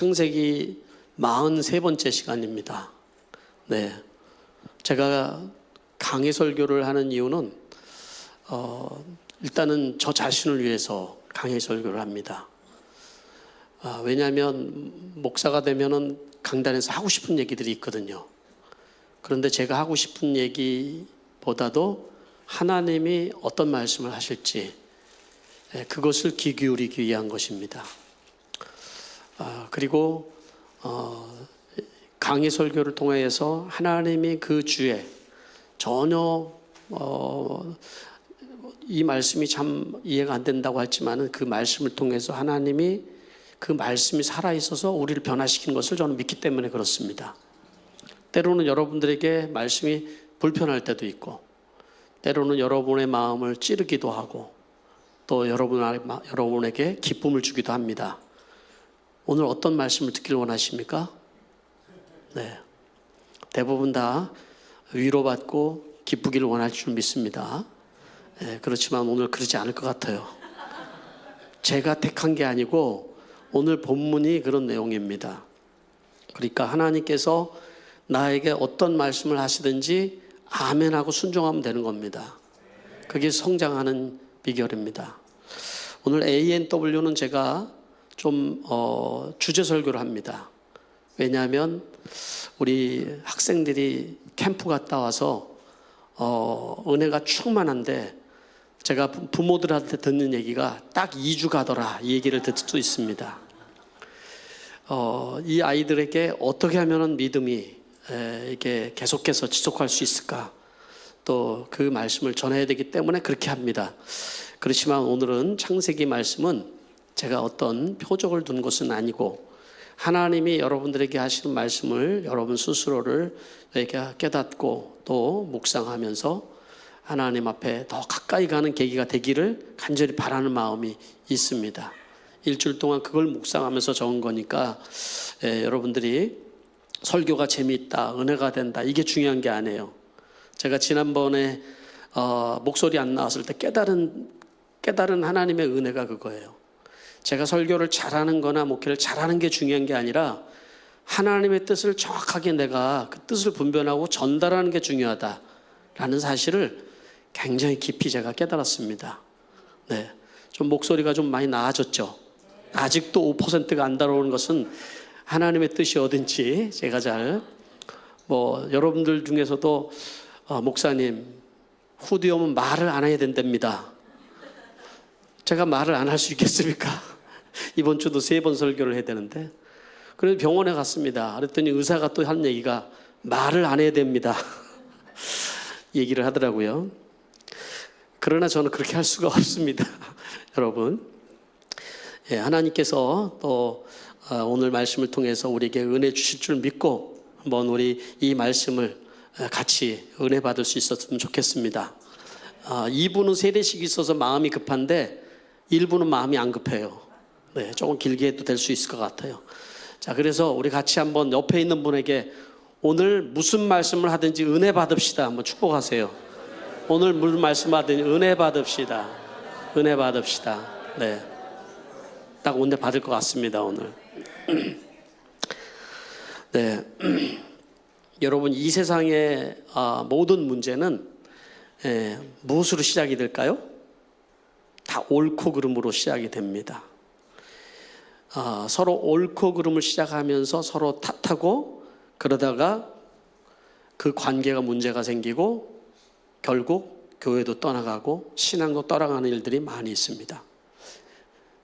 창세기 43번째 시간입니다. 네, 제가 강의 설교를 하는 이유는 일단은 저 자신을 위해서 강의 설교를 합니다. 왜냐하면 목사가 되면은 강단에서 하고 싶은 얘기들이 있거든요. 그런데 제가 하고 싶은 얘기보다도 하나님이 어떤 말씀을 하실지 그것을 귀 기울이기 위한 것입니다. 그리고 강의 설교를 통해서 하나님이 그 주에 전혀 이 말씀이 참 이해가 안 된다고 했지만 그 말씀을 통해서 하나님이 그 말씀이 살아있어서 우리를 변화시키는 것을 저는 믿기 때문에 그렇습니다. 때로는 여러분들에게 말씀이 불편할 때도 있고, 때로는 여러분의 마음을 찌르기도 하고, 또 여러분에게 기쁨을 주기도 합니다. 오늘 어떤 말씀을 듣길 원하십니까? 네, 대부분 다 위로받고 기쁘기를 원할 줄 믿습니다. 네, 그렇지만 오늘 그러지 않을 것 같아요. 제가 택한 게 아니고 오늘 본문이 그런 내용입니다. 그러니까 하나님께서 나에게 어떤 말씀을 하시든지 아멘하고 순종하면 되는 겁니다. 그게 성장하는 비결입니다. 오늘 ANW는 제가 좀 주제 설교를 합니다. 왜냐하면 우리 학생들이 캠프 갔다 와서 은혜가 충만한데, 제가 부모들한테 듣는 얘기가 딱 2주 가더라 이 얘기를 듣을 수 있습니다. 이 아이들에게 어떻게 하면 믿음이 이게 계속해서 지속할 수 있을까, 또 그 말씀을 전해야 되기 때문에 그렇게 합니다. 그렇지만 오늘은 창세기 말씀은 제가 어떤 표적을 둔 것은 아니고, 하나님이 여러분들에게 하시는 말씀을 여러분 스스로를 깨닫고 또 묵상하면서 하나님 앞에 더 가까이 가는 계기가 되기를 간절히 바라는 마음이 있습니다. 일주일 동안 그걸 묵상하면서 적은 거니까 여러분들이 설교가 재미있다, 은혜가 된다, 이게 중요한 게 아니에요. 제가 지난번에 목소리 안 나왔을 때 깨달은 하나님의 은혜가 그거예요. 제가 설교를 잘하는 거나 목회를 잘하는 게 중요한 게 아니라 하나님의 뜻을 정확하게 내가 그 뜻을 분별하고 전달하는 게 중요하다라는 사실을 굉장히 깊이 제가 깨달았습니다. 네, 좀 목소리가 좀 많이 나아졌죠. 아직도 5%가 안 달아오는 것은 하나님의 뜻이 어딘지 제가 잘 여러분들 중에서도 목사님 후디 오면 말을 안 해야 된답니다. 제가 말을 안 할 수 있겠습니까? 이번 주도 3번 설교를 해야 되는데, 그래서 병원에 갔습니다. 그랬더니 의사가 또 한 얘기가 말을 안 해야 됩니다 얘기를 하더라고요. 그러나 저는 그렇게 할 수가 없습니다. 여러분, 하나님께서 또 오늘 말씀을 통해서 우리에게 은혜 주실 줄 믿고 한번 우리 이 말씀을 같이 은혜 받을 수 있었으면 좋겠습니다. 2부는 세례식이 있어서 마음이 급한데 1부는 마음이 안 급해요. 네, 조금 길게 해도 될 수 있을 것 같아요. 자, 그래서 우리 같이 한번 옆에 있는 분에게 오늘 무슨 말씀을 하든지 은혜 받읍시다 한번 축복하세요. 오늘 무슨 말씀 하든지 은혜 받읍시다. 은혜 받읍시다. 네, 딱 은혜 받을 것 같습니다 오늘. 네, 여러분, 이 세상의 모든 문제는 무엇으로 시작이 될까요? 다 옳고 그름으로 시작이 됩니다. 서로 옳고 그름을 시작하면서 서로 탓하고, 그러다가 그 관계가 문제가 생기고 결국 교회도 떠나가고 신앙도 떠나가는 일들이 많이 있습니다.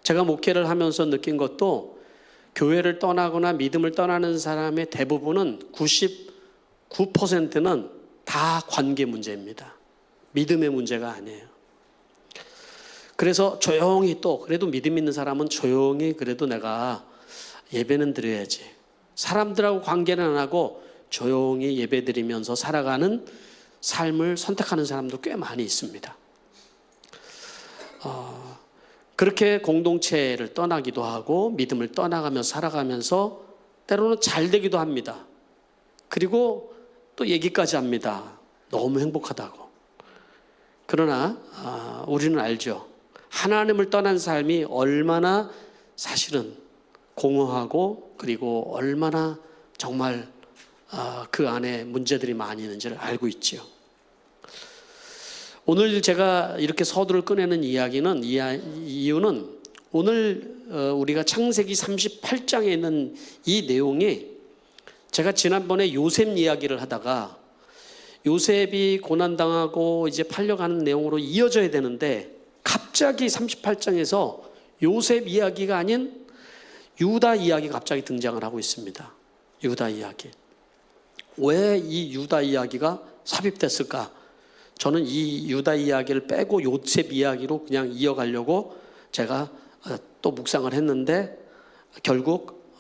제가 목회를 하면서 느낀 것도, 교회를 떠나거나 믿음을 떠나는 사람의 대부분은 99%는 다 관계 문제입니다. 믿음의 문제가 아니에요. 그래서 조용히, 또 그래도 믿음 있는 사람은 조용히 그래도 내가 예배는 드려야지, 사람들하고 관계는 안 하고 조용히 예배 드리면서 살아가는 삶을 선택하는 사람도 꽤 많이 있습니다. 그렇게 공동체를 떠나기도 하고 믿음을 떠나가면서 살아가면서 때로는 잘 되기도 합니다. 그리고 또 얘기까지 합니다. 너무 행복하다고. 그러나 우리는 알죠. 하나님을 떠난 삶이 얼마나 사실은 공허하고 그리고 얼마나 정말 그 안에 문제들이 많이 있는지를 알고 있지요. 오늘 제가 이렇게 서두를 꺼내는 이유는 오늘 우리가 창세기 38장에 있는 이 내용이 제가 지난번에 요셉 이야기를 하다가 요셉이 고난당하고 이제 팔려가는 내용으로 이어져야 되는데 갑자기 38장에서 요셉 이야기가 아닌 유다 이야기가 갑자기 등장을 하고 있습니다. 유다 이야기. 왜 이 유다 이야기가 삽입됐을까? 저는 이 유다 이야기를 빼고 요셉 이야기로 그냥 이어가려고 제가 또 묵상을 했는데 결국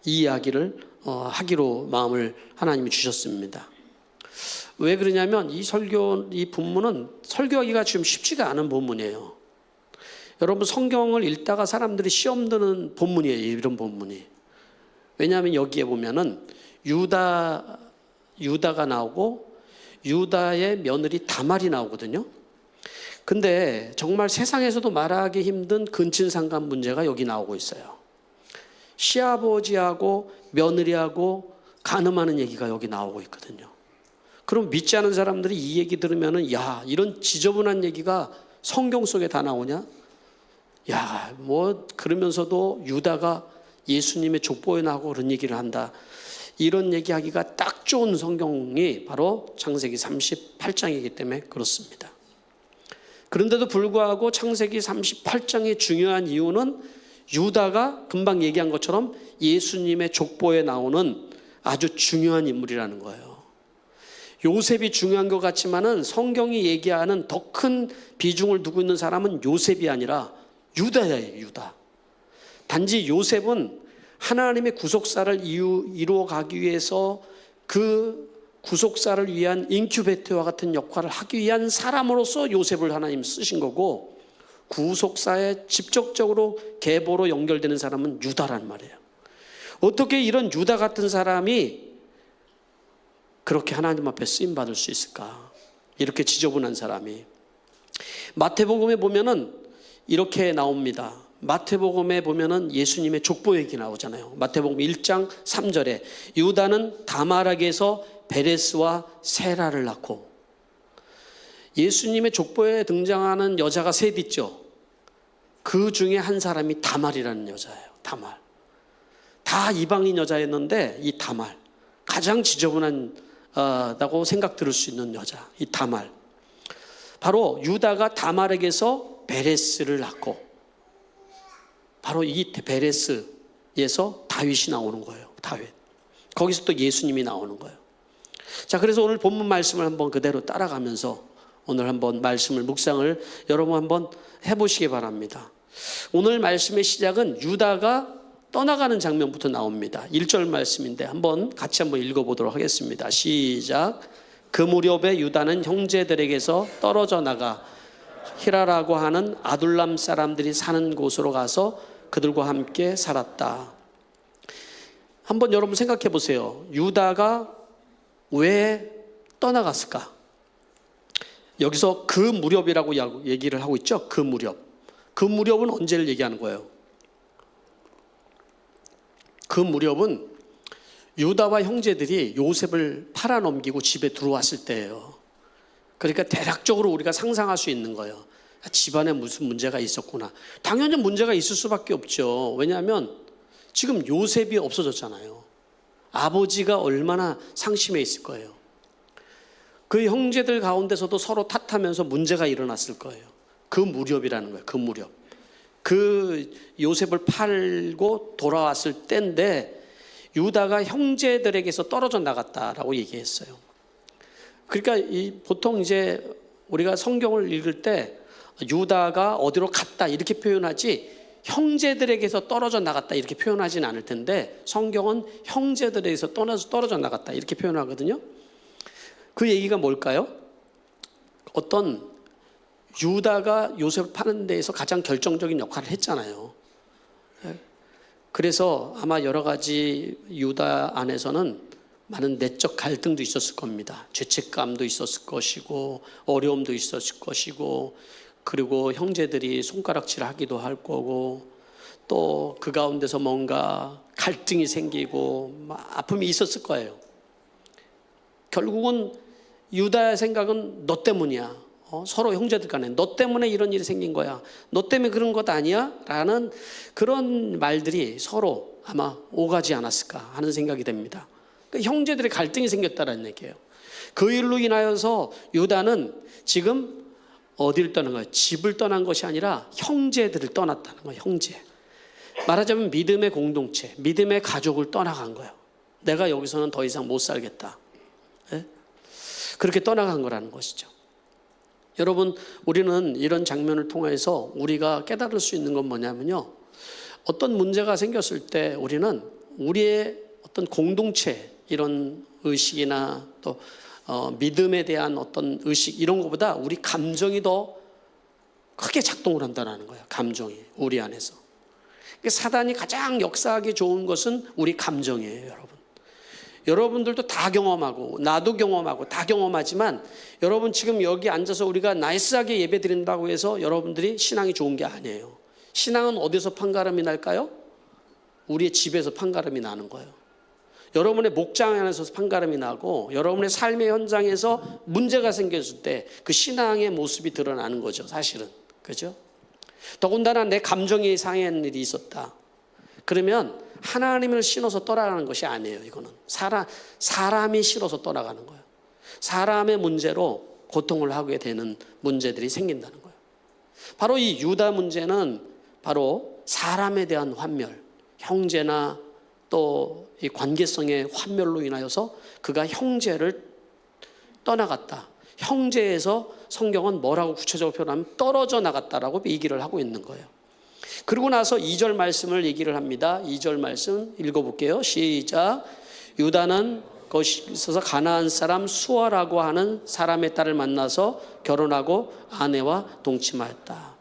이 이야기를 하기로 마음을 하나님이 주셨습니다. 왜 그러냐면 이 본문은 설교하기가 지금 쉽지가 않은 본문이에요. 여러분 성경을 읽다가 사람들이 시험 드는 본문이에요. 이런 본문이. 왜냐하면 여기에 보면은 유다가 나오고 유다의 며느리 다말이 나오거든요. 근데 정말 세상에서도 말하기 힘든 근친상간 문제가 여기 나오고 있어요. 시아버지하고 며느리하고 간음하는 얘기가 여기 나오고 있거든요. 그럼 믿지 않은 사람들이 이 얘기 들으면은 야, 이런 지저분한 얘기가 성경 속에 다 나오냐? 야, 뭐 그러면서도 유다가 예수님의 족보에 나오고 그런 얘기를 한다. 이런 얘기하기가 딱 좋은 성경이 바로 창세기 38장이기 때문에 그렇습니다. 그런데도 불구하고 창세기 38장의 중요한 이유는 유다가 금방 얘기한 것처럼 예수님의 족보에 나오는 아주 중요한 인물이라는 거예요. 요셉이 중요한 것 같지만은 성경이 얘기하는 더 큰 비중을 두고 있는 사람은 요셉이 아니라 유다예요, 유다. 단지 요셉은 하나님의 구속사를 이루어 가기 위해서 그 구속사를 위한 인큐베이터와 같은 역할을 하기 위한 사람으로서 요셉을 하나님 쓰신 거고 구속사에 직접적으로 계보로 연결되는 사람은 유다란 말이에요. 어떻게 이런 유다 같은 사람이 그렇게 하나님 앞에 쓰임받을 수 있을까? 이렇게 지저분한 사람이. 마태복음에 보면은 이렇게 나옵니다. 마태복음에 보면은 예수님의 족보 얘기 나오잖아요. 마태복음 1장 3절에 유다는 다말에게서 베레스와 세라를 낳고, 예수님의 족보에 등장하는 여자가 셋 있죠. 그 중에 한 사람이 다말이라는 여자예요. 다말. 다 이방인 여자였는데 이 다말, 가장 지저분하다고 생각 들을 수 있는 여자, 이 다말. 바로 유다가 다말에게서 베레스를 낳고, 바로 이 베레스에서 다윗이 나오는 거예요. 다윗. 거기서 또 예수님이 나오는 거예요. 자, 그래서 오늘 본문 말씀을 한번 그대로 따라가면서 오늘 한번 말씀을 묵상을 여러분 한번 해보시기 바랍니다. 오늘 말씀의 시작은 유다가 떠나가는 장면부터 나옵니다. 1절 말씀인데 같이 한번 읽어보도록 하겠습니다. 시작. 그 무렵에 유다는 형제들에게서 떨어져 나가 히라라고 하는 아둘람 사람들이 사는 곳으로 가서 그들과 함께 살았다. 한번 여러분 생각해 보세요. 유다가 왜 떠나갔을까? 여기서 그 무렵이라고 얘기를 하고 있죠. 그 무렵. 그 무렵은 언제를 얘기하는 거예요? 그 무렵은 유다와 형제들이 요셉을 팔아넘기고 집에 들어왔을 때예요. 그러니까 대략적으로 우리가 상상할 수 있는 거예요. 집안에 무슨 문제가 있었구나. 당연히 문제가 있을 수밖에 없죠. 왜냐하면 지금 요셉이 없어졌잖아요. 아버지가 얼마나 상심해 있을 거예요. 그 형제들 가운데서도 서로 탓하면서 문제가 일어났을 거예요. 그 무렵이라는 거예요. 그 무렵. 그 요셉을 팔고 돌아왔을 때인데 유다가 형제들에게서 떨어져 나갔다라고 얘기했어요. 그러니까 보통 이제 우리가 성경을 읽을 때 유다가 어디로 갔다 이렇게 표현하지 형제들에게서 떨어져 나갔다 이렇게 표현하지는 않을 텐데 성경은 형제들에게서 떨어져 나갔다 이렇게 표현하거든요. 그 얘기가 뭘까요? 어떤 유다가 요셉을 파는 데에서 가장 결정적인 역할을 했잖아요. 그래서 아마 여러 가지 유다 안에서는 많은 내적 갈등도 있었을 겁니다. 죄책감도 있었을 것이고 어려움도 있었을 것이고 그리고 형제들이 손가락질하기도 할 거고 또 그 가운데서 뭔가 갈등이 생기고 아픔이 있었을 거예요. 결국은 유다의 생각은 너 때문이야. 서로 형제들 간에 너 때문에 이런 일이 생긴 거야. 너 때문에 그런 것 아니야? 라는 그런 말들이 서로 아마 오가지 않았을까 하는 생각이 됩니다. 그러니까 형제들의 갈등이 생겼다는 얘기예요. 그 일로 인하여서 유다는 지금 어디를 떠난 거예요? 집을 떠난 것이 아니라 형제들을 떠났다는 거예요. 형제. 말하자면 믿음의 공동체, 믿음의 가족을 떠나간 거예요. 내가 여기서는 더 이상 못 살겠다. 네? 그렇게 떠나간 거라는 것이죠. 여러분, 우리는 이런 장면을 통해서 우리가 깨달을 수 있는 건 뭐냐면요, 어떤 문제가 생겼을 때 우리는 우리의 어떤 공동체, 이런 의식이나 또 믿음에 대한 어떤 의식, 이런 것보다 우리 감정이 더 크게 작동을 한다는 거예요. 감정이 우리 안에서. 사단이 가장 역사하기 좋은 것은 우리 감정이에요, 여러분. 여러분들도 다 경험하고 나도 경험하고 다 경험하지만, 여러분 지금 여기 앉아서 우리가 나이스하게 예배 드린다고 해서 여러분들이 신앙이 좋은 게 아니에요. 신앙은 어디서 판가름이 날까요? 우리의 집에서 판가름이 나는 거예요. 여러분의 목장 안에서 판가름이 나고, 여러분의 삶의 현장에서 문제가 생겼을 때 그 신앙의 모습이 드러나는 거죠, 사실은. 그죠? 더군다나 내 감정이 상한 일이 있었다. 그러면 하나님을 신어서 떠나가는 것이 아니에요. 이거는 사람이 싫어서 떠나가는 거예요. 사람의 문제로 고통을 하게 되는 문제들이 생긴다는 거예요. 바로 이 유다 문제는 바로 사람에 대한 환멸, 형제나 또 이 관계성의 환멸로 인하여서 그가 형제를 떠나갔다. 형제에서 성경은 뭐라고 구체적으로 표현하면 떨어져 나갔다라고 얘기를 하고 있는 거예요. 그리고 나서 2절 말씀을 얘기를 합니다. 2절 말씀 읽어볼게요. 시작. 유다는 거기 있어서 가나안 사람 수아라고 하는 사람의 딸을 만나서 결혼하고 아내와 동침하였다.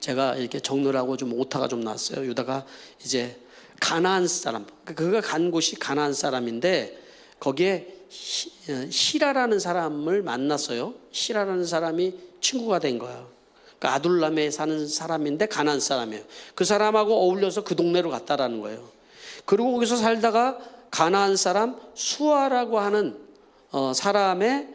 제가 이렇게 적느라고 좀 오타가 좀 났어요. 유다가 이제 가나안 사람, 그가 간 곳이 가나안 사람인데 거기에 히라라는 사람을 만났어요. 히라라는 사람이 친구가 된 거예요. 그러니까 아둘람에 사는 사람인데 가나안 사람이에요. 그 사람하고 어울려서 그 동네로 갔다라는 거예요. 그리고 거기서 살다가 가나안 사람 수아라고 하는 사람의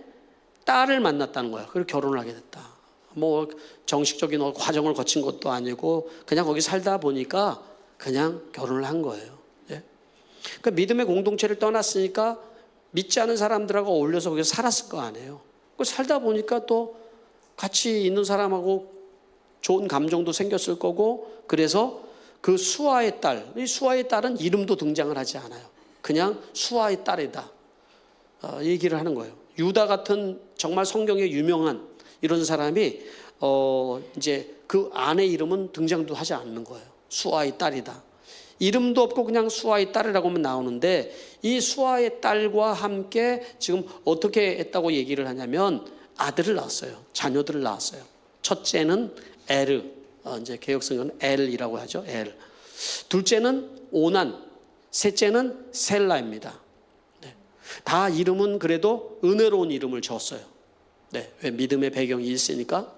딸을 만났다는 거예요. 그리고 결혼을 하게 됐다. 뭐 정식적인 과정을 거친 것도 아니고 그냥 거기 살다 보니까 그냥 결혼을 한 거예요. 예? 그러니까 믿음의 공동체를 떠났으니까 믿지 않은 사람들하고 어울려서 거기서 살았을 거 아니에요. 살다 보니까 또 같이 있는 사람하고 좋은 감정도 생겼을 거고, 그래서 그 수아의 딸, 이 수아의 딸은 이름도 등장을 하지 않아요. 그냥 수아의 딸이다 얘기를 하는 거예요. 유다 같은 정말 성경에 유명한 이런 사람이 이제 그 아내 이름은 등장도 하지 않는 거예요. 수아의 딸이다. 이름도 없고 그냥 수아의 딸이라고만 나오는데, 이 수아의 딸과 함께 지금 어떻게 했다고 얘기를 하냐면 아들을 낳았어요. 자녀들을 낳았어요. 첫째는 에르, 이제 개혁성경은 엘이라고 하죠. 엘. 둘째는 오난, 셋째는 셀라입니다. 네. 다 이름은 그래도 은혜로운 이름을 줬어요. 네. 왜? 믿음의 배경이 있으니까.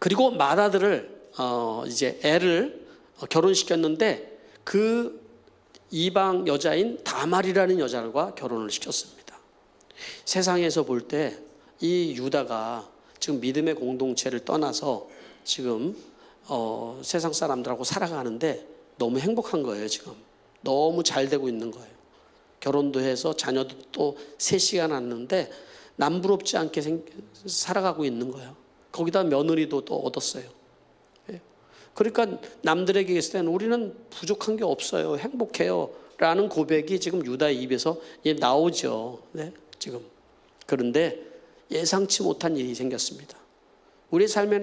그리고 맏아들을 이제 애를 결혼시켰는데 그 이방 여자인 다말이라는 여자와 결혼을 시켰습니다. 세상에서 볼 때 이 유다가 지금 믿음의 공동체를 떠나서 지금 세상 사람들하고 살아가는데 너무 행복한 거예요. 지금 너무 잘 되고 있는 거예요. 결혼도 해서 자녀도 또 셋이가 낳았는데 남부럽지 않게 살아가고 있는 거예요. 거기다 며느리도 또 얻었어요. 그러니까 남들에게 있을 때는 우리는 부족한 게 없어요, 행복해요 라는 고백이 지금 유다의 입에서 나오죠. 네, 지금. 그런데 예상치 못한 일이 생겼습니다. 우리의 삶에는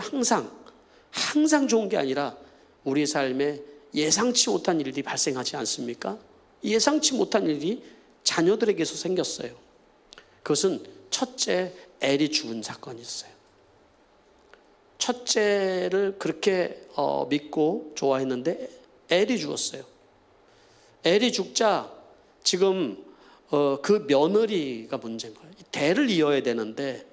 항상 좋은 게 아니라 우리의 삶에 예상치 못한 일이 발생하지 않습니까? 예상치 못한 일이 자녀들에게서 생겼어요. 그것은 첫째 엘이 죽은 사건이 있어요. 첫째를 그렇게 믿고 좋아했는데 엘이 죽었어요. 엘이 죽자 지금 그 며느리가 문제인 거예요. 대를 이어야 되는데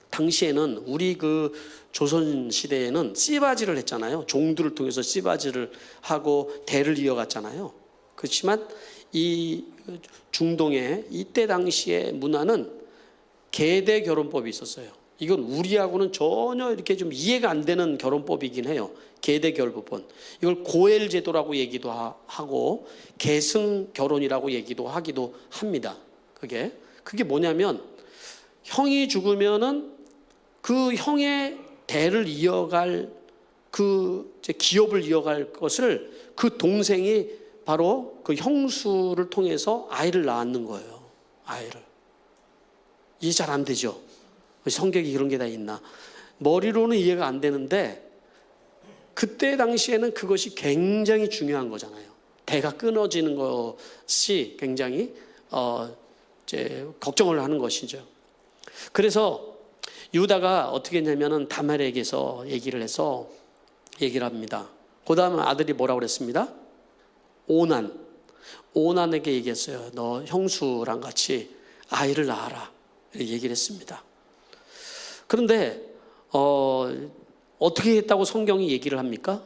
당시에는 우리 그 조선 시대에는 씨바지를 했잖아요. 종들을 통해서 씨바지를 하고 대를 이어갔잖아요. 그렇지만 이 중동의 이때 당시의 문화는 계대 결혼법이 있었어요. 이건 우리하고는 전혀 이렇게 좀 이해가 안 되는 결혼법이긴 해요. 계대 결혼법은 이걸 고엘 제도라고 얘기도 하고 계승 결혼이라고 얘기도 하기도 합니다. 그게 뭐냐면 형이 죽으면은 그 형의 대를 이어갈 그 기업을 이어갈 것을 그 동생이 바로 그 형수를 통해서 아이를 낳는 거예요. 아이를. 이해 잘 안 되죠? 성격이 그런 게 다 있나? 머리로는 이해가 안 되는데 그때 당시에는 그것이 굉장히 중요한 거잖아요. 대가 끊어지는 것이 굉장히 이제 걱정을 하는 것이죠. 그래서 유다가 어떻게 했냐면은 다말에게서 얘기를 합니다. 그 다음에 아들이 뭐라고 그랬습니다? 오난에게 얘기했어요. 너 형수랑 같이 아이를 낳아라. 이렇게 얘기를 했습니다. 그런데 어떻게 했다고 성경이 얘기를 합니까?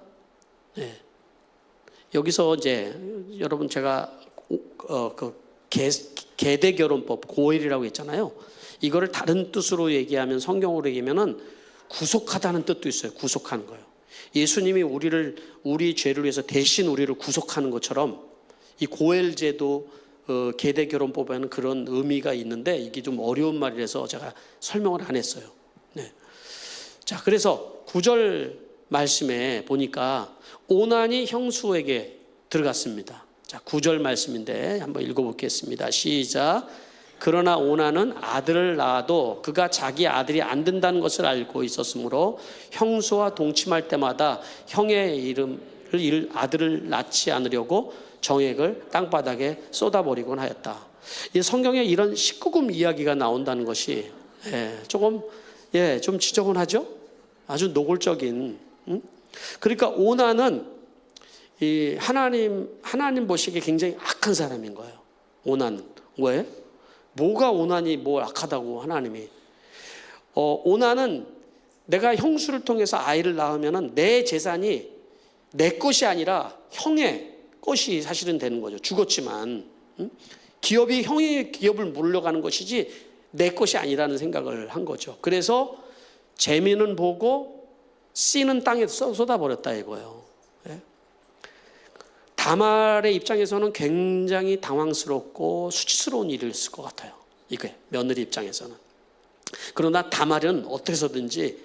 네. 여기서 이제 여러분 제가 그 계대 결혼법 고엘이라고 했잖아요. 이거를 다른 뜻으로 얘기하면 성경으로 얘기하면은 구속하다는 뜻도 있어요. 구속하는 거예요. 예수님이 우리 죄를 위해서 대신 우리를 구속하는 것처럼 이 고엘 제도 계대 결혼법에는 그런 의미가 있는데 이게 좀 어려운 말이라서 제가 설명을 안 했어요. 네. 자, 그래서 9절 말씀에 보니까 오난이 형수에게 들어갔습니다. 자, 9절 말씀인데 한번 읽어보겠습니다. 시작. 그러나 오난은 아들을 낳아도 그가 자기 아들이 안 된다는 것을 알고 있었으므로 형수와 동침할 때마다 형의 아들을 낳지 않으려고 정액을 땅바닥에 쏟아버리곤 하였다. 이 성경에 이런 19금 이야기가 나온다는 것이 조금 좀 지저분하죠? 아주 노골적인. 그러니까 오난은 이 하나님 보시기에 굉장히 악한 사람인 거예요. 오난은 왜? 뭐가 오난이 뭐 악하다고 하나님이? 오난은 내가 형수를 통해서 아이를 낳으면은 내 재산이 내 것이 아니라 형의 것이 사실은 되는 거죠. 죽었지만 기업이 형의 기업을 물려가는 것이지 내 것이 아니라는 생각을 한 거죠. 그래서 재미는 보고 씨는 땅에 쏟아버렸다 이거예요. 다말의 입장에서는 굉장히 당황스럽고 수치스러운 일이었을 것 같아요. 이게 며느리 입장에서는. 그러나 다말은 어떻게 해서든지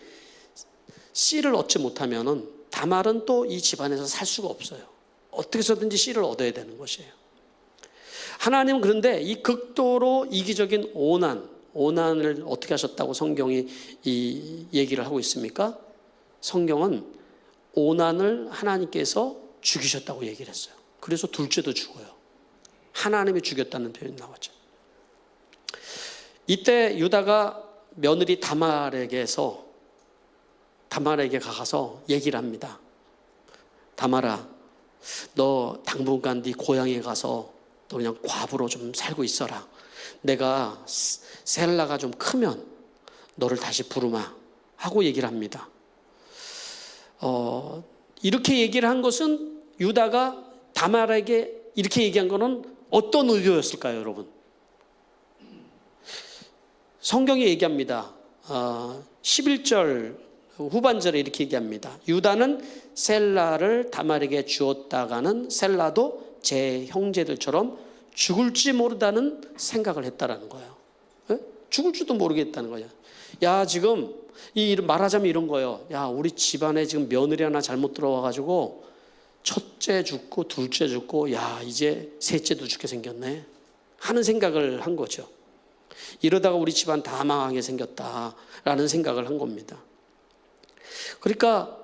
씨를 얻지 못하면은 다말은 또 이 집안에서 살 수가 없어요. 어떻게 해서든지 씨를 얻어야 되는 것이에요. 하나님은 그런데 이 극도로 이기적인 오난을 어떻게 하셨다고 성경이 이 얘기를 하고 있습니까? 성경은 오난을 하나님께서 죽이셨다고 얘기를 했어요. 그래서 둘째도 죽어요. 하나님이 죽였다는 표현이 나왔죠. 이때 유다가 며느리 다말에게 가서 얘기를 합니다. 다말아, 너 당분간 네 고향에 가서 너 그냥 과부로 좀 살고 있어라. 내가 셀라가 좀 크면 너를 다시 부르마 하고 얘기를 합니다. 이렇게 얘기를 한 것은 유다가 다말에게 이렇게 얘기한 것은 어떤 의도였을까요, 여러분? 성경이 얘기합니다. 11절 후반절에 이렇게 얘기합니다. 유다는 셀라를 다말에게 주었다가는 셀라도 제 형제들처럼 죽을지 모르다는 생각을 했다라는 거예요. 죽을지도 모르겠다는 거예요. 야, 지금 말하자면 이런 거예요. 야, 우리 집안에 지금 며느리 하나 잘못 들어와가지고 첫째 죽고 둘째 죽고 야, 이제 셋째도 죽게 생겼네 하는 생각을 한 거죠. 이러다가 우리 집안 다 망하게 생겼다라는 생각을 한 겁니다. 그러니까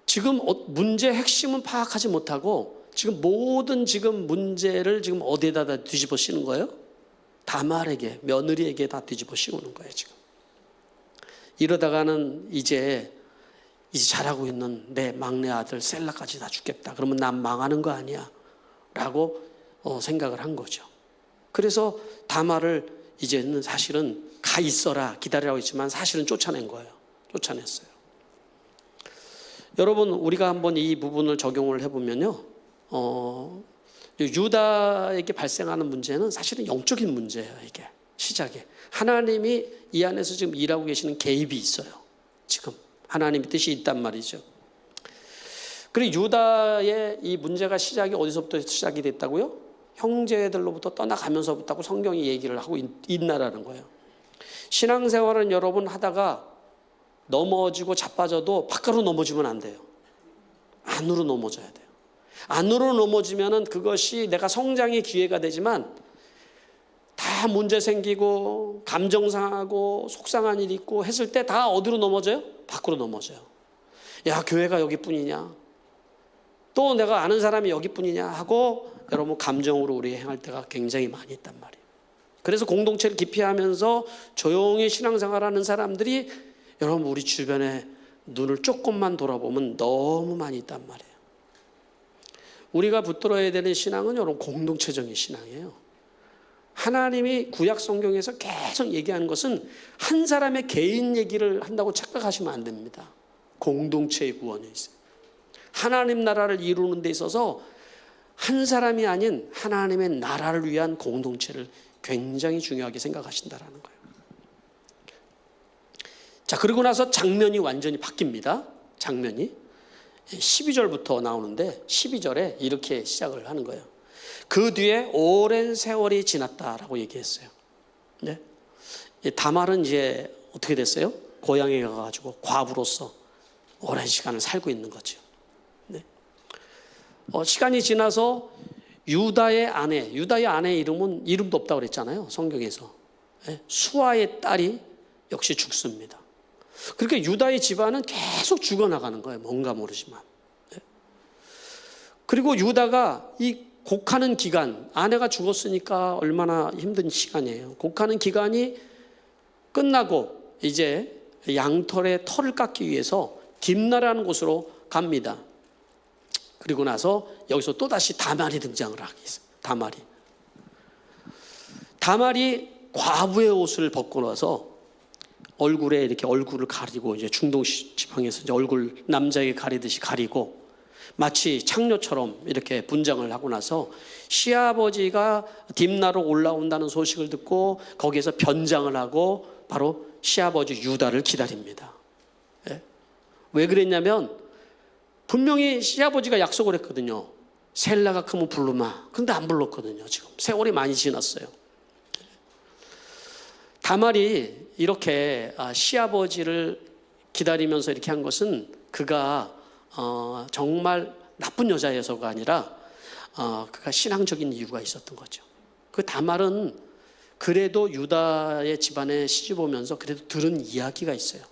지금 문제의 핵심은 파악하지 못하고 지금 모든 지금 문제를 지금 어디에다 뒤집어 씌우는 거예요? 다말에게, 며느리에게 다 뒤집어 씌우는 거예요, 지금. 이러다가는 이제 자라고 있는 내 막내 아들 셀라까지 다 죽겠다. 그러면 난 망하는 거 아니야? 라고 생각을 한 거죠. 그래서 다말을 이제는 사실은 가 있어라, 기다리라고 했지만 사실은 쫓아낸 거예요. 쫓아냈어요. 여러분, 우리가 한번 이 부분을 적용을 해보면요, 유다에게 발생하는 문제는 사실은 영적인 문제예요. 이게 시작에 하나님이 이 안에서 지금 일하고 계시는 개입이 있어요. 지금 하나님의 뜻이 있단 말이죠. 그리고 유다의 이 문제가 시작이 어디서부터 시작이 됐다고요? 형제들로부터 떠나가면서부터라고 성경이 얘기를 하고 있나라는 거예요. 신앙생활은 여러분 하다가 넘어지고 자빠져도 바깥으로 넘어지면 안 돼요. 안으로 넘어져야 돼요. 안으로 넘어지면은 그것이 내가 성장의 기회가 되지만 다 문제 생기고 감정 상하고 속상한 일이 있고 했을 때 다 어디로 넘어져요? 밖으로 넘어져요. 야, 교회가 여기뿐이냐? 또 내가 아는 사람이 여기뿐이냐? 하고 여러분 감정으로 우리 행할 때가 굉장히 많이 있단 말이에요. 그래서 공동체를 기피하면서 조용히 신앙생활하는 사람들이 여러분 우리 주변에 눈을 조금만 돌아보면 너무 많이 있단 말이에요. 우리가 붙들어야 되는 신앙은 여러분 공동체적인 신앙이에요. 하나님이 구약 성경에서 계속 얘기하는 것은 한 사람의 개인 얘기를 한다고 착각하시면 안 됩니다. 공동체의 구원이 있어요. 하나님 나라를 이루는 데 있어서 한 사람이 아닌 하나님의 나라를 위한 공동체를 굉장히 중요하게 생각하신다라는 거예요. 자, 그러고 나서 장면이 완전히 바뀝니다. 장면이 12절부터 나오는데 12절에 이렇게 시작을 하는 거예요. 그 뒤에 오랜 세월이 지났다라고 얘기했어요. 네? 다말은 이제 어떻게 됐어요? 고향에 가가지고 과부로서 오랜 시간을 살고 있는 거죠. 네? 시간이 지나서 유다의 아내 이름은 이름도 없다고 그랬잖아요. 성경에서. 네? 수아의 딸이 역시 죽습니다. 그러니까 유다의 집안은 계속 죽어나가는 거예요. 뭔가 모르지만. 네? 그리고 유다가 이 곡하는 기간, 아내가 죽었으니까 얼마나 힘든 시간이에요. 곡하는 기간이 끝나고 이제 양털의 털을 깎기 위해서 딥나라는 곳으로 갑니다. 그리고 나서 여기서 또다시 다말이 등장을 하게 있어요. 다말이 과부의 옷을 벗고 나서 얼굴에 이렇게 얼굴을 가리고 이제 중동 지방에서 이제 얼굴 남자에게 가리듯이 가리고 마치 창녀처럼 이렇게 분장을 하고 나서 시아버지가 딥나로 올라온다는 소식을 듣고 거기에서 변장을 하고 바로 시아버지 유다를 기다립니다. 예? 왜 그랬냐면 분명히 시아버지가 약속을 했거든요. 셀라가 크면 부르마. 근데 안 불렀거든요. 지금 세월이 많이 지났어요. 다말이 이렇게 시아버지를 기다리면서 이렇게 한 것은 그가 정말 나쁜 여자여서가 아니라 그가 신앙적인 이유가 있었던 거죠. 그 다말은 그래도 유다의 집안에 시집 오면서 그래도 들은 이야기가 있어요.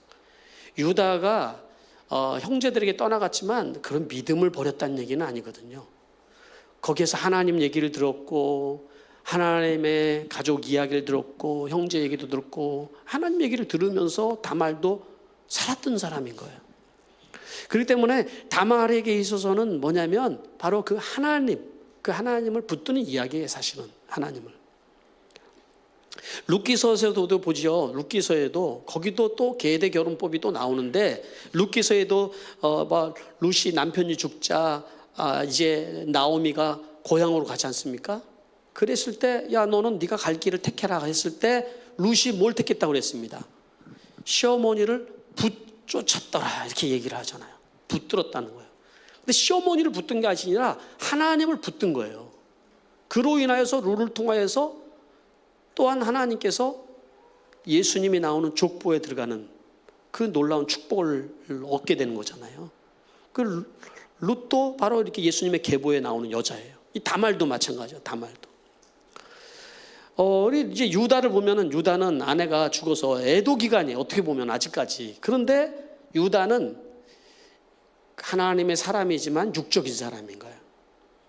유다가 형제들에게 떠나갔지만 그런 믿음을 버렸다는 얘기는 아니거든요. 거기에서 하나님 얘기를 들었고 하나님의 가족 이야기를 들었고 형제 얘기도 들었고 하나님 얘기를 들으면서 다말도 살았던 사람인 거예요. 그렇기 때문에 다말에게 있어서는 뭐냐면 바로 그 하나님을 붙드는 이야기예요. 사실은 하나님을. 룻기서에서도 보죠. 룻기서에도 거기도 또 계대 결혼법이 또 나오는데 룻기서에도 룻이 남편이 죽자 이제 나오미가 고향으로 가지 않습니까? 그랬을 때 야 너는 네가 갈 길을 택해라 했을 때 룻이 뭘 택했다고 그랬습니다. 시어머니를 붙쫓았더라 이렇게 얘기를 하잖아요. 붙들었다는 거예요. 근데 시어머니를 붙든 게 아니라 하나님을 붙든 거예요. 그로 인하여서 룻을 통하여서 또한 하나님께서 예수님이 나오는 족보에 들어가는 그 놀라운 축복을 얻게 되는 거잖아요. 그 룻도 바로 이렇게 예수님의 계보에 나오는 여자예요. 이 다말도 마찬가지예요. 다말도. 우리 이제 유다를 보면은 유다는 아내가 죽어서 애도 기간이에요. 어떻게 보면 아직까지. 그런데 유다는 하나님의 사람이지만 육적인 사람인 거예요.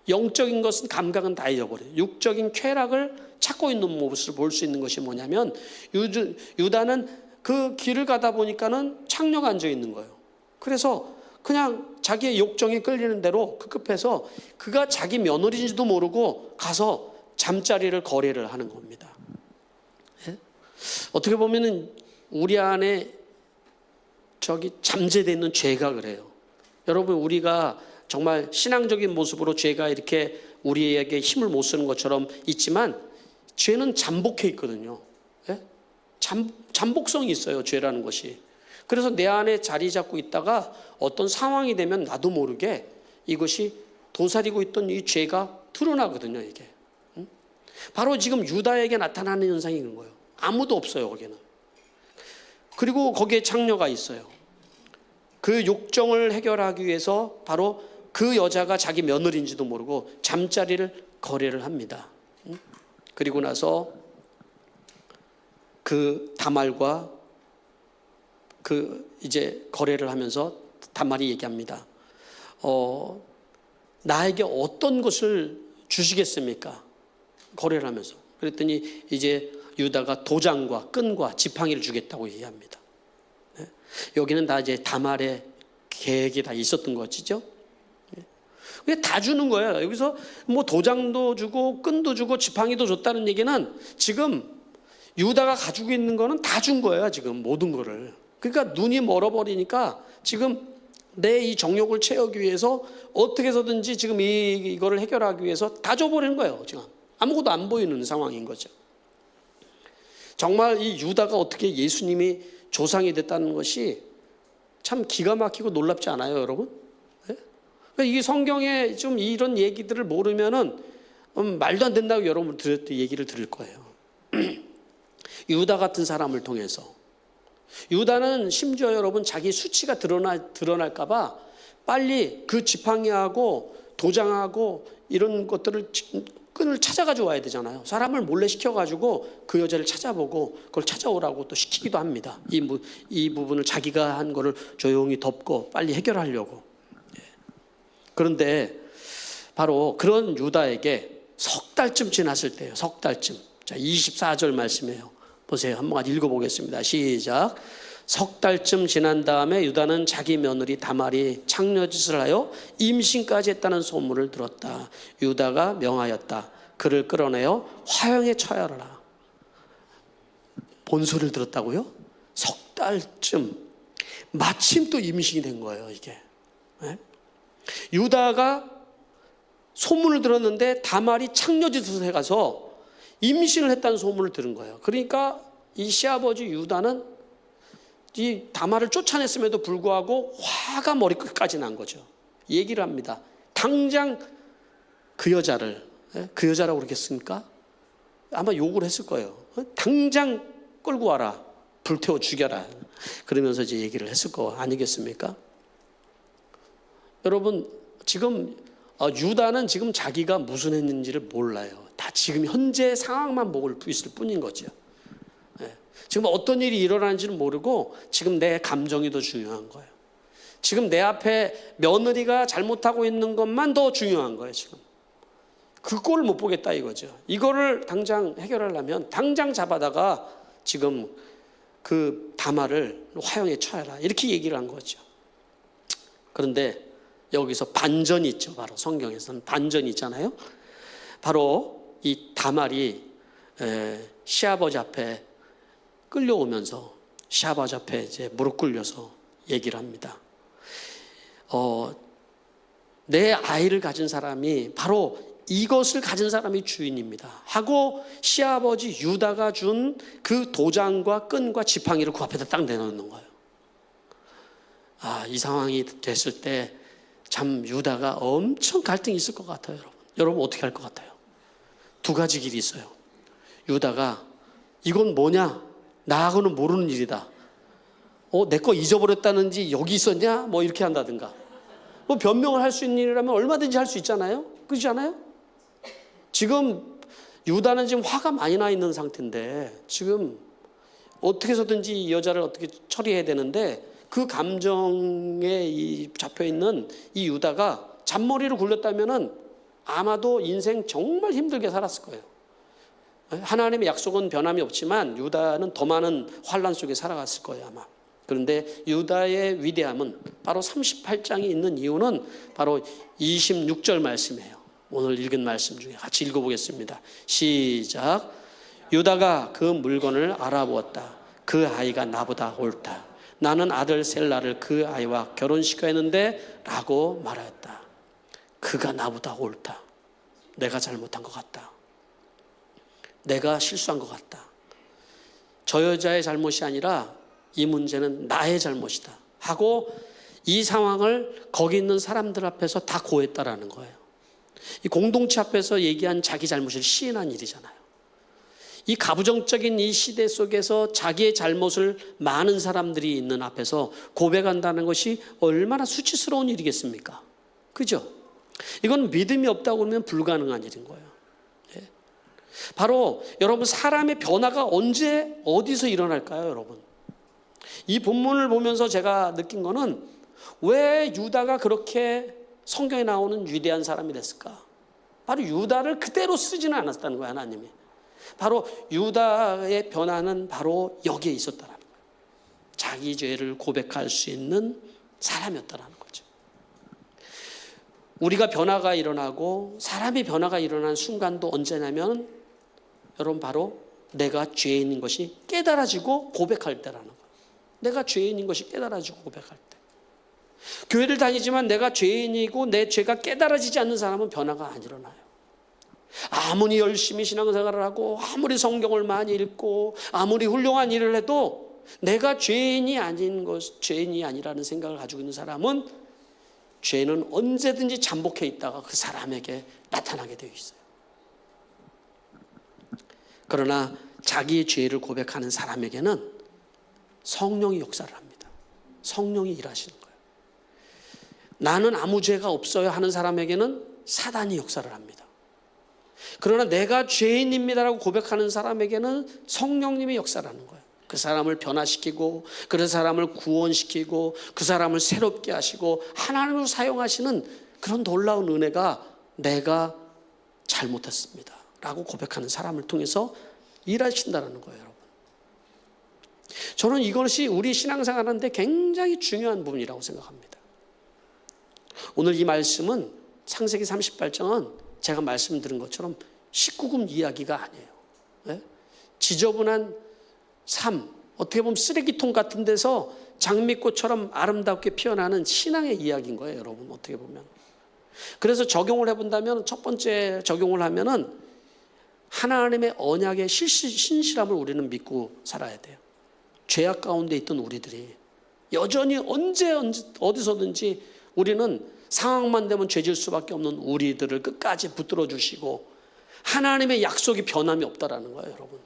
영적인 것은 감각은 다 잊어버려요. 육적인 쾌락을 찾고 있는 모습을 볼 수 있는 것이 뭐냐면 유다는 그 길을 가다 보니까는 창녀가 앉아 있는 거예요. 그래서 그냥 자기의 욕정에 끌리는 대로 급급해서 그가 자기 며느리인지도 모르고 가서 잠자리를 거래를 하는 겁니다. 예? 어떻게 보면은 우리 안에 잠재되어 있는 죄가 그래요. 여러분, 우리가 정말 신앙적인 모습으로 죄가 이렇게 우리에게 힘을 못 쓰는 것처럼 있지만 죄는 잠복해 있거든요. 예? 잠복성이 있어요, 죄라는 것이. 그래서 내 안에 자리 잡고 있다가 어떤 상황이 되면 나도 모르게 이것이 도사리고 있던 이 죄가 드러나거든요, 이게. 바로 지금 유다에게 나타나는 현상이 있는 거예요. 아무도 없어요, 거기는. 그리고 거기에 장녀가 있어요. 그 욕정을 해결하기 위해서 바로 그 여자가 자기 며느리인지도 모르고 잠자리를 거래를 합니다. 그리고 나서 그 다말과 이제 거래를 하면서 다말이 얘기합니다. 나에게 어떤 것을 주시겠습니까? 거래를 하면서. 그랬더니 이제 유다가 도장과 끈과 지팡이를 주겠다고 얘기합니다. 여기는 다 이제 다말의 계획이 다 있었던 것이죠. 그냥 다 주는 거예요. 여기서 뭐 도장도 주고 끈도 주고 지팡이도 줬다는 얘기는 지금 유다가 가지고 있는 거는 다 준 거예요. 지금 모든 거를. 그러니까 눈이 멀어버리니까 지금 내 이 정욕을 채우기 위해서 어떻게 해서든지 지금 이거를 해결하기 위해서 다 줘버리는 거예요. 지금 아무것도 안 보이는 상황인 거죠. 정말 이 유다가 어떻게 예수님이 조상이 됐다는 것이 참 기가 막히고 놀랍지 않아요, 여러분? 네? 그러니까 이 성경에 좀 이런 얘기들을 모르면은 말도 안 된다고 여러분 얘기를 들을 거예요. 유다 같은 사람을 통해서. 유다는 심지어 여러분 자기 수치가 드러날까봐 빨리 그 지팡이하고 도장하고 이런 것들을 끈을 찾아가지고 와야 되잖아요. 사람을 몰래 시켜가지고 그 여자를 찾아보고 그걸 찾아오라고 또 시키기도 합니다. 이 부분을 자기가 한 거를 조용히 덮고 빨리 해결하려고. 그런데 바로 그런 유다에게 석 달쯤 지났을 때예요. 석 달쯤. 자, 24절 말씀이에요. 보세요. 한번 읽어보겠습니다. 시작. 석 달쯤 지난 다음에 유다는 자기 며느리 다말이 창녀짓을 하여 임신까지 했다는 소문을 들었다. 유다가 명하였다. 그를 끌어내어 화형에 처하라. 뭔 소리를 들었다고요? 석 달쯤. 마침 또 임신이 된 거예요, 이게. 네? 유다가 소문을 들었는데 다말이 창녀짓을 해가서 임신을 했다는 소문을 들은 거예요. 그러니까 이 시아버지 유다는 이 다말을 쫓아냈음에도 불구하고 화가 머리끝까지 난 거죠. 얘기를 합니다. 당장 그 여자를, 그 여자라고 그러겠습니까? 아마 욕을 했을 거예요. 당장 끌고 와라. 불태워 죽여라. 그러면서 이제 얘기를 했을 거 아니겠습니까? 여러분, 지금 유다는 지금 자기가 무슨 했는지를 몰라요. 다 지금 현재 상황만 보고 있을 뿐인 거죠. 지금 어떤 일이 일어나는지는 모르고 지금 내 감정이 더 중요한 거예요. 지금 내 앞에 며느리가 잘못하고 있는 것만 더 중요한 거예요. 지금 그 꼴을 못 보겠다 이거죠. 이거를 당장 해결하려면 당장 잡아다가 지금 그 다말을 화형에 처해라 이렇게 얘기를 한 거죠. 그런데 여기서 반전이 있죠. 바로 성경에서는 반전이 있잖아요. 바로 이 다말이 시아버지 앞에 끌려오면서 시아버지 앞에 이제 무릎 꿇려서 얘기를 합니다. 내 아이를 가진 사람이 바로 이것을 가진 사람이 주인입니다 하고 시아버지 유다가 준 그 도장과 끈과 지팡이를 그 앞에다 딱 내놓는 거예요. 이 상황이 됐을 때 참 유다가 엄청 갈등이 있을 것 같아요. 여러분 어떻게 할 것 같아요? 두 가지 길이 있어요. 유다가 이건 뭐냐? 나하고는 모르는 일이다. 내 거 잊어버렸다는지 여기 있었냐? 뭐 이렇게 한다든가. 뭐 변명을 할 수 있는 일이라면 얼마든지 할 수 있잖아요. 그렇지 않아요? 지금 유다는 지금 화가 많이 나 있는 상태인데 지금 어떻게 해서든지 이 여자를 어떻게 처리해야 되는데 그 감정에 잡혀 있는 이 유다가 잔머리를 굴렸다면은 아마도 인생 정말 힘들게 살았을 거예요. 하나님의 약속은 변함이 없지만 유다는 더 많은 환난 속에 살아갔을 거예요 아마. 그런데 유다의 위대함은 바로 38장에 있는 이유는 바로 26절 말씀이에요. 오늘 읽은 말씀 중에 같이 읽어보겠습니다. 시작. 유다가 그 물건을 알아보았다. 그 아이가 나보다 옳다. 나는 아들 셀라를 그 아이와 결혼시켜야 했는데 라고 말하였다. 그가 나보다 옳다. 내가 잘못한 것 같다. 내가 실수한 것 같다. 저 여자의 잘못이 아니라 이 문제는 나의 잘못이다 하고 이 상황을 거기 있는 사람들 앞에서 다 고했다라는 거예요. 이 공동체 앞에서 얘기한 자기 잘못을 시인한 일이잖아요. 이 가부장적인 이 시대 속에서 자기의 잘못을 많은 사람들이 있는 앞에서 고백한다는 것이 얼마나 수치스러운 일이겠습니까? 그죠? 이건 믿음이 없다고 그러면 불가능한 일인 거예요. 예. 바로 여러분, 사람의 변화가 언제 어디서 일어날까요, 여러분? 이 본문을 보면서 제가 느낀 거는 왜 유다가 그렇게 성경에 나오는 위대한 사람이 됐을까? 바로 유다를 그대로 쓰지는 않았다는 거예요, 하나님이. 바로 유다의 변화는 바로 여기에 있었다는 거예요. 자기 죄를 고백할 수 있는 사람이었다는 거죠. 우리가 변화가 일어나고 사람이 변화가 일어나는 순간도 언제냐면 여러분, 바로 내가 죄인인 것이 깨달아지고 고백할 때라는 거예요. 내가 죄인인 것이 깨달아지고 고백할 때. 교회를 다니지만 내가 죄인이고 내 죄가 깨달아지지 않는 사람은 변화가 안 일어나요. 아무리 열심히 신앙생활을 하고 아무리 성경을 많이 읽고 아무리 훌륭한 일을 해도 내가 죄인이 아니라는 생각을 가지고 있는 사람은 죄는 언제든지 잠복해 있다가 그 사람에게 나타나게 되어 있어요. 그러나 자기의 죄를 고백하는 사람에게는 성령이 역사를 합니다. 성령이 일하시는 거예요. 나는 아무 죄가 없어요 하는 사람에게는 사단이 역사를 합니다. 그러나 내가 죄인입니다라고 고백하는 사람에게는 성령님이 역사를 하는 거예요. 그 사람을 변화시키고 그 사람을 구원시키고 그 사람을 새롭게 하시고 하나님으로 사용하시는 그런 놀라운 은혜가 내가 잘못했습니다 라고 고백하는 사람을 통해서 일하신다는 거예요, 여러분. 저는 이것이 우리 신앙생활하는데 굉장히 중요한 부분이라고 생각합니다. 오늘 이 말씀은 창세기 38장은 제가 말씀드린 것처럼 19금 이야기가 아니에요. 네? 지저분한 삶, 어떻게 보면 쓰레기통 같은 데서 장미꽃처럼 아름답게 피어나는 신앙의 이야기인 거예요, 여러분. 어떻게 보면. 그래서 적용을 해본다면 첫 번째 적용을 하면은 하나님의 언약의 신실함을 우리는 믿고 살아야 돼요. 죄악 가운데 있던 우리들이 여전히 언제 어디서든지 우리는 상황만 되면 죄질 수밖에 없는 우리들을 끝까지 붙들어 주시고 하나님의 약속이 변함이 없다라는 거예요, 여러분.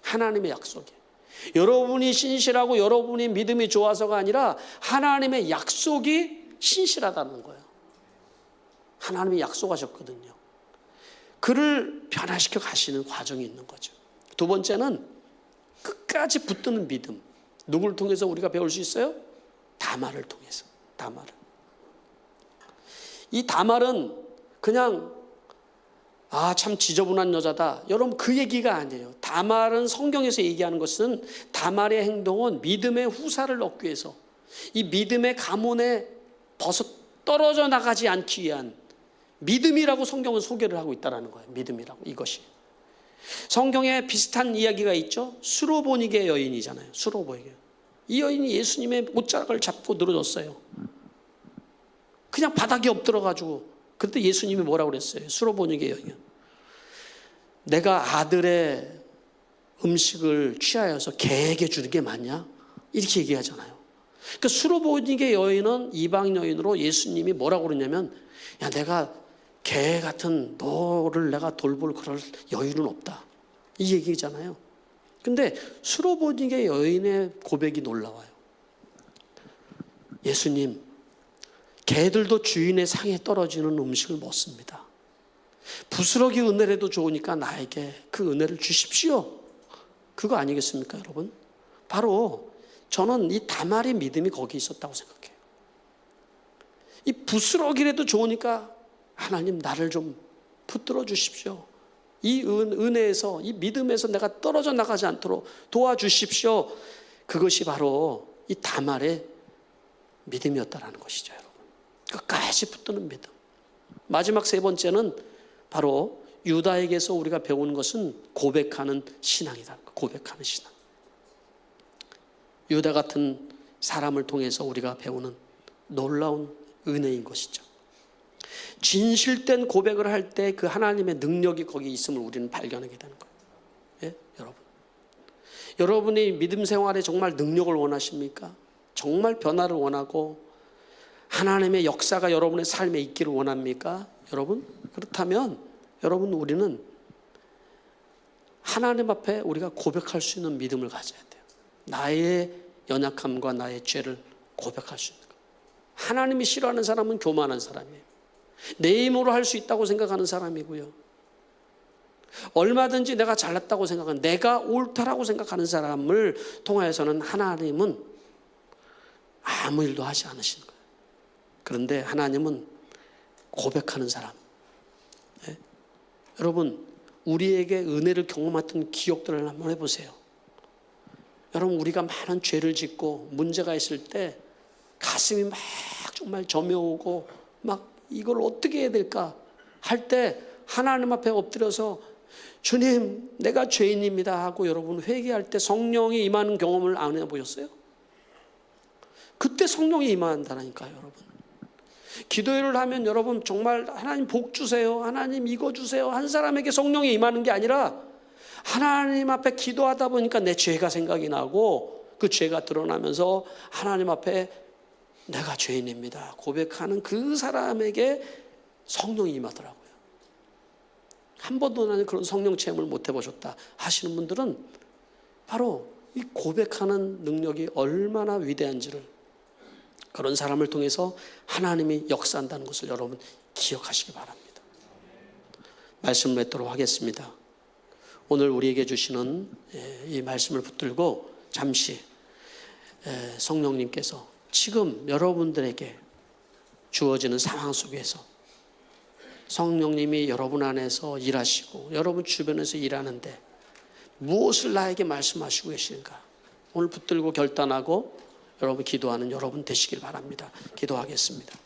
하나님의 약속이. 여러분이 신실하고 여러분이 믿음이 좋아서가 아니라 하나님의 약속이 신실하다는 거예요. 하나님이 약속하셨거든요. 그를 변화시켜 가시는 과정이 있는 거죠. 두 번째는 끝까지 붙드는 믿음. 누구를 통해서 우리가 배울 수 있어요? 다말을 통해서. 다말을. 이 다말은 그냥 참 지저분한 여자다. 여러분, 그 얘기가 아니에요. 다말은 성경에서 얘기하는 것은 다말의 행동은 믿음의 후사를 얻기 위해서 이 믿음의 가문에 떨어져 나가지 않기 위한 믿음이라고 성경은 소개를 하고 있다는 거예요. 믿음이라고, 이것이. 성경에 비슷한 이야기가 있죠. 수로보니게 여인이잖아요. 수로보니게. 이 여인이 예수님의 옷자락을 잡고 늘어졌어요. 그냥 바닥에 엎드려가지고. 그때 예수님이 뭐라고 그랬어요? 수로보니게 여인. 내가 아들의 음식을 취하여서 개에게 주는 게 맞냐? 이렇게 얘기하잖아요. 그러니까 수로보니게 여인은 이방 여인으로 예수님이 뭐라고 그러냐면, 야, 내가 개 같은 너를 내가 돌볼 그럴 여유는 없다. 이 얘기잖아요. 근데 수로보니게 여인의 고백이 놀라워요. 예수님, 개들도 주인의 상에 떨어지는 음식을 먹습니다. 부스러기 은혜라도 좋으니까 나에게 그 은혜를 주십시오. 그거 아니겠습니까, 여러분? 바로 저는 이 다말의 믿음이 거기 있었다고 생각해요. 이 부스러기라도 좋으니까 하나님 나를 좀 붙들어 주십시오. 이 은혜에서, 이 믿음에서 내가 떨어져 나가지 않도록 도와주십시오. 그것이 바로 이 다말의 믿음이었다라는 것이죠, 여러분. 끝까지 붙드는 믿음. 마지막 세 번째는 바로 유다에게서 우리가 배우는 것은 고백하는 신앙이다. 고백하는 신앙. 유다 같은 사람을 통해서 우리가 배우는 놀라운 은혜인 것이죠. 진실된 고백을 할 때 그 하나님의 능력이 거기 있음을 우리는 발견하게 되는 거예요. 예? 여러분. 여러분이 믿음 생활에 정말 능력을 원하십니까? 정말 변화를 원하고 하나님의 역사가 여러분의 삶에 있기를 원합니까? 여러분? 그렇다면 여러분, 우리는 하나님 앞에 우리가 고백할 수 있는 믿음을 가져야 돼요. 나의 연약함과 나의 죄를 고백할 수 있는 거예요. 하나님이 싫어하는 사람은 교만한 사람이에요. 내 힘으로 할 수 있다고 생각하는 사람이고요. 얼마든지 내가 잘났다고 생각하는, 내가 옳다라고 생각하는 사람을 통하여서는 하나님은 아무 일도 하지 않으시는 거예요. 그런데 하나님은 고백하는 사람. 네? 여러분, 우리에게 은혜를 경험했던 기억들을 한번 해보세요. 여러분, 우리가 많은 죄를 짓고 문제가 있을 때 가슴이 막 정말 저며오고 막 이걸 어떻게 해야 될까 할 때 하나님 앞에 엎드려서 주님, 내가 죄인입니다 하고 여러분 회개할 때 성령이 임하는 경험을 안 해보셨어요? 그때 성령이 임한다니까요, 여러분. 기도회를 하면 여러분 정말 하나님 복 주세요, 하나님 이거 주세요 한 사람에게 성령이 임하는 게 아니라 하나님 앞에 기도하다 보니까 내 죄가 생각이 나고 그 죄가 드러나면서 하나님 앞에 내가 죄인입니다 고백하는 그 사람에게 성령이 임하더라고요. 한 번도 나는 그런 성령 체험을 못 해보셨다 하시는 분들은 바로 이 고백하는 능력이 얼마나 위대한지를, 그런 사람을 통해서 하나님이 역사한다는 것을 여러분 기억하시기 바랍니다. 말씀 맺도록 하겠습니다. 오늘 우리에게 주시는 이 말씀을 붙들고 잠시 성령님께서 지금 여러분들에게 주어지는 상황 속에서 성령님이 여러분 안에서 일하시고 여러분 주변에서 일하는데 무엇을 나에게 말씀하시고 계시는가, 오늘 붙들고 결단하고 여러분 기도하는 여러분 되시길 바랍니다. 기도하겠습니다.